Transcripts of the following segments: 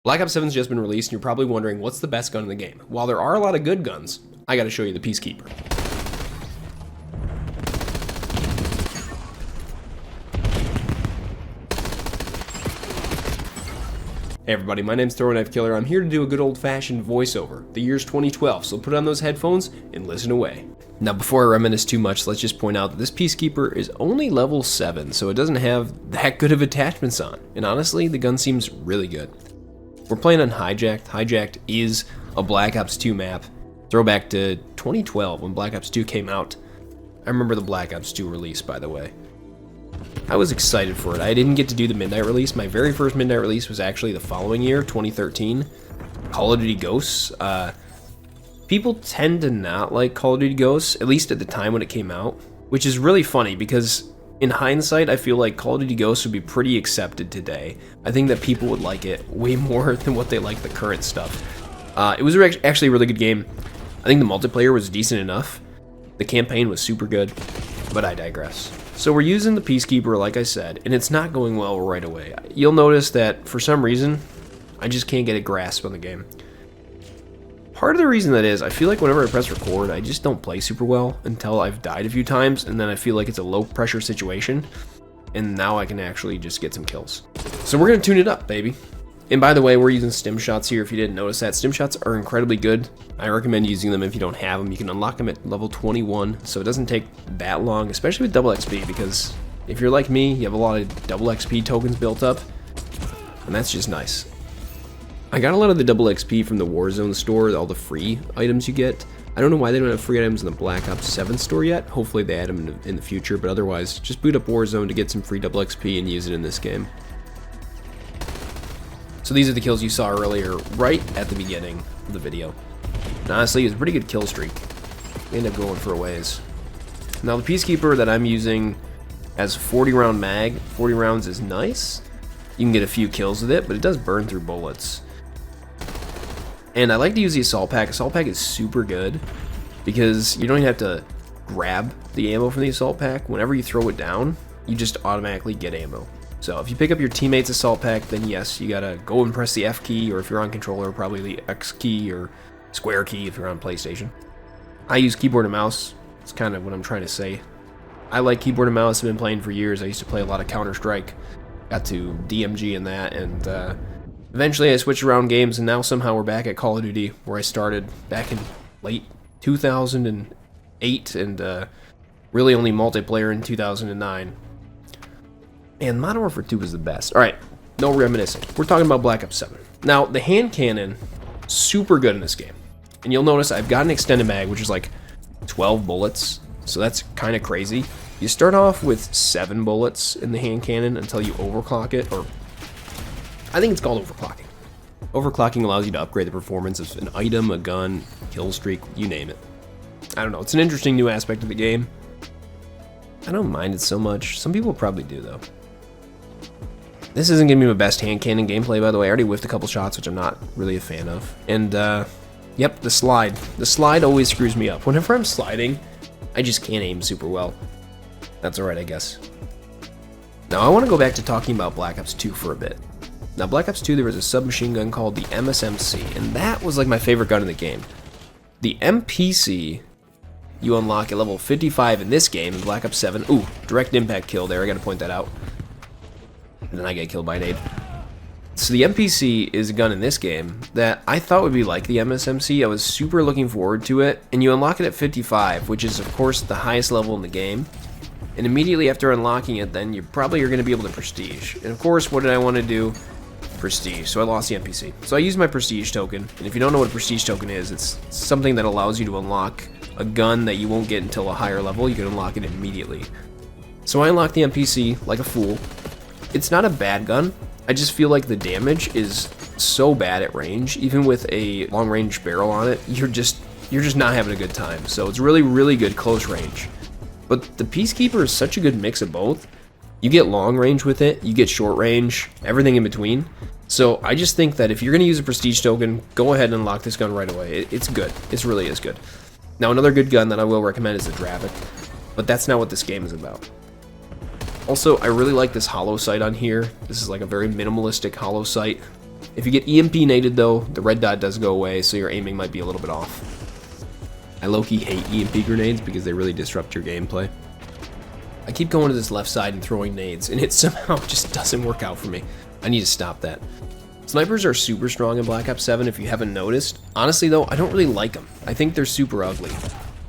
Black Ops 7's just been released, and you're probably wondering what's the best gun in the game. While there are a lot of good guns, I gotta show you the Peacekeeper. Hey everybody, my name's Throw Knife Killer. I'm here to do a good old-fashioned voiceover. The year's 2012, so put on those headphones and listen away. Now before I reminisce too much, let's just point out that this Peacekeeper is only level 7, so it doesn't have that good of attachments on. And honestly, the gun seems really good. We're playing on Hijacked. Hijacked is a Black Ops 2 map. Throwback to 2012 when Black Ops 2 came out. I remember the Black Ops 2 release, by the way. I was excited for it. I didn't get to do the midnight release. My very first midnight release was actually the following year, 2013. Call of Duty Ghosts. People tend to not like Call of Duty Ghosts, at least at the time when it came out, which is really funny because in hindsight, I feel like Call of Duty Ghosts would be pretty accepted today. I think that people would like it way more than what they like the current stuff. It was actually a really good game. I think the multiplayer was decent enough. The campaign was super good, but I digress. So we're using the Peacekeeper, like I said, and it's not going well right away. You'll notice that for some reason, I just can't get a grasp on the game. Part of the reason that is, I feel like whenever I press record, I just don't play super well until I've died a few times, and then I feel like it's a low pressure situation, and now I can actually just get some kills. So we're gonna tune it up, baby. And by the way, we're using stim shots here. If you didn't notice that, stim shots are incredibly good. I recommend using them if you don't have them. You can unlock them at level 21, so it doesn't take that long, especially with double XP, because if you're like me, you have a lot of double XP tokens built up, and that's just nice. I got a lot of the double XP from the Warzone store, all the free items you get. I don't know why they don't have free items in the Black Ops 7 store yet. Hopefully they add them in the future, but otherwise, just boot up Warzone to get some free double XP and use it in this game. So these are the kills you saw earlier, right at the beginning of the video. And honestly, it was a pretty good kill streak. We ended up going for a ways. Now the Peacekeeper that I'm using has 40 round mag. 40 rounds is nice. You can get a few kills with it, but it does burn through bullets. And I like to use the Assault Pack. Assault Pack is super good because you don't even have to grab the ammo from the Assault Pack. Whenever you throw it down, you just automatically get ammo. So if you pick up your teammate's Assault Pack, then yes, you gotta go and press the F key, or if you're on controller, probably the X key or square key if you're on PlayStation. I use keyboard and mouse. It's kind of what I'm trying to say. I like keyboard and mouse. I've been playing for years. I used to play a lot of Counter-Strike. Got to DMG in that, and eventually I switched around games, and now somehow we're back at Call of Duty, where I started back in late 2008, and really only multiplayer in 2009. And Modern Warfare 2 was the best. Alright, no reminiscing. We're talking about Black Ops 7. Now, the hand cannon, super good in this game. And you'll notice I've got an extended mag, which is like 12 bullets, so that's kind of crazy. You start off with 7 bullets in the hand cannon until you overclock it, or I think it's called overclocking. Overclocking allows you to upgrade the performance of an item, a gun, kill streak, you name it. I don't know, it's an interesting new aspect of the game. I don't mind it so much. Some people probably do, though. This isn't going to be my best hand cannon gameplay, by the way. I already whiffed a couple shots, which I'm not really a fan of. And, yep, the slide. The slide always screws me up. Whenever I'm sliding, I just can't aim super well. That's alright, I guess. Now, I want to go back to talking about Black Ops 2 for a bit. Now, Black Ops 2, there was a submachine gun called the MSMC, and that was like my favorite gun in the game. The MPC, you unlock at level 55 in this game, in Black Ops 7. Ooh, direct impact kill there, I gotta point that out. And then I get killed by an aid. So the MPC is a gun in this game that I thought would be like the MSMC. I was super looking forward to it, and you unlock it at 55, which is of course the highest level in the game. And immediately after unlocking it, then you probably are going to be able to prestige. And of course, what did I want to do? Prestige. So I lost the MPC. So I used my prestige token, and if you don't know what a prestige token is, it's something that allows you to unlock a gun that you won't get until a higher level. You can unlock it immediately. So I unlocked the MPC like a fool. It's not a bad gun. I just feel like the damage is so bad at range. Even with a long-range barrel on it, you're just not having a good time. So it's really, really good close range. But the Peacekeeper is such a good mix of both. You get long range with it, you get short range, everything in between. So I just think that if you're going to use a prestige token, go ahead and unlock this gun right away. It's good. It really is good. Now another good gun that I will recommend is the Dravik, but that's not what this game is about. Also, I really like this hollow sight on here. This is like a very minimalistic hollow sight. If you get EMP naded though, the red dot does go away, so your aiming might be a little bit off. I low-key hate EMP grenades because they really disrupt your gameplay. I keep going to this left side and throwing nades, and it somehow just doesn't work out for me. I need to stop that. Snipers are super strong in Black Ops 7 if you haven't noticed. Honestly though, I don't really like them. I think they're super ugly.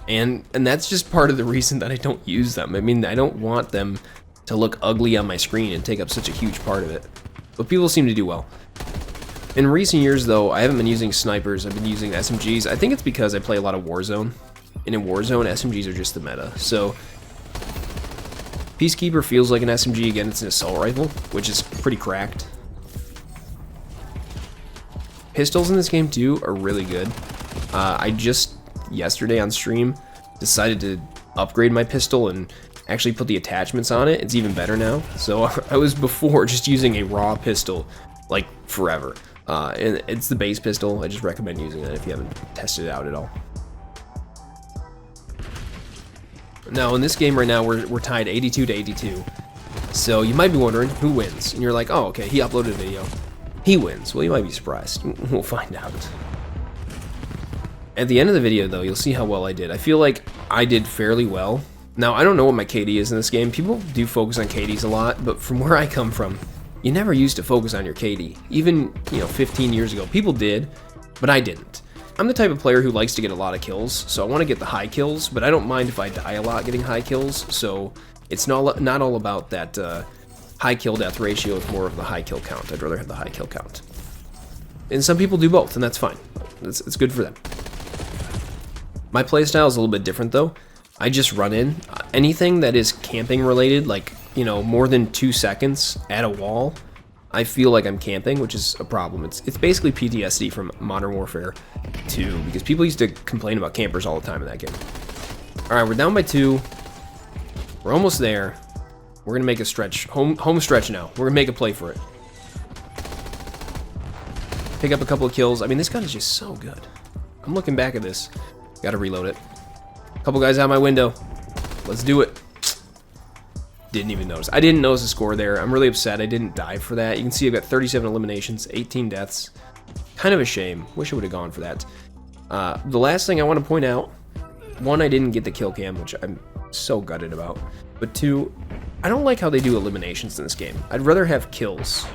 And that's just part of the reason that I don't use them. I mean, I don't want them to look ugly on my screen and take up such a huge part of it. But people seem to do well. In recent years though, I haven't been using snipers, I've been using SMGs. I think it's because I play a lot of Warzone. And in Warzone, SMGs are just the meta. So, Peacekeeper feels like an SMG. Again, it's an assault rifle, which is pretty cracked. Pistols in this game too are really good. I just, yesterday on stream, decided to upgrade my pistol and actually put the attachments on it. It's even better now. So I was before just using a raw pistol like forever. And it's the base pistol. I just recommend using it if you haven't tested it out at all. Now in this game right now we're tied 82 to 82. So you might be wondering who wins, and you're like, oh okay, he uploaded a video, he wins. Well, you might be surprised. We'll find out. At the end of the video though, you'll see how well I did. I feel like I did fairly well. Now I don't know what my KD is in this game. People do focus on KDs a lot, but from where I come from, you never used to focus on your KD. Even 15 years ago, people did, but I didn't. I'm the type of player who likes to get a lot of kills, so I want to get the high kills, but I don't mind if I die a lot getting high kills, so it's not all about that high kill death ratio, it's more of the high kill count. I'd rather have the high kill count. And some people do both, and that's fine. It's good for them. My playstyle is a little bit different though. I just run in. Anything that is camping related, like, more than 2 seconds at a wall, I feel like I'm camping, which is a problem. It's basically PTSD from Modern Warfare 2, because people used to complain about campers all the time in that game. Alright, we're down by 2. We're almost there. We're gonna make a stretch, home stretch now. We're gonna make a play for it. Pick up a couple of kills. I mean, this gun is just so good. I'm looking back at this. Gotta reload it. Couple guys out my window. Let's do it. Didn't even notice. I didn't notice the score there. I'm really upset I didn't die for that. You can see I've got 37 eliminations, 18 deaths. Kind of a shame. Wish I would have gone for that. The last thing I want to point out, 1, I didn't get the kill cam, which I'm so gutted about. But 2, I don't like how they do eliminations in this game. I'd rather have kills.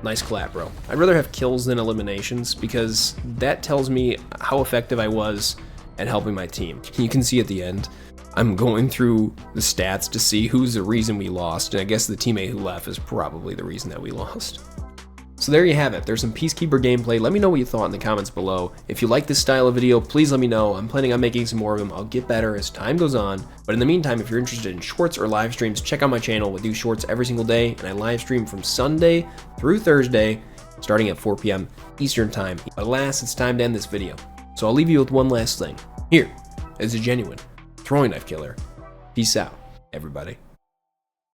Nice clap, bro. I'd rather have kills than eliminations because that tells me how effective I was at helping my team. You can see at the end, I'm going through the stats to see who's the reason we lost, and I guess the teammate who left is probably the reason that we lost. So there you have it. There's some Peacekeeper gameplay. Let me know what you thought in the comments below. If you like this style of video, please let me know. I'm planning on making some more of them. I'll get better as time goes on. But in the meantime, if you're interested in shorts or live streams, check out my channel. We do shorts every single day, and I live stream from Sunday through Thursday, starting at 4 p.m. Eastern Time. But alas, it's time to end this video. So I'll leave you with one last thing. Here is a genuine throwing knife killer. Peace out, everybody.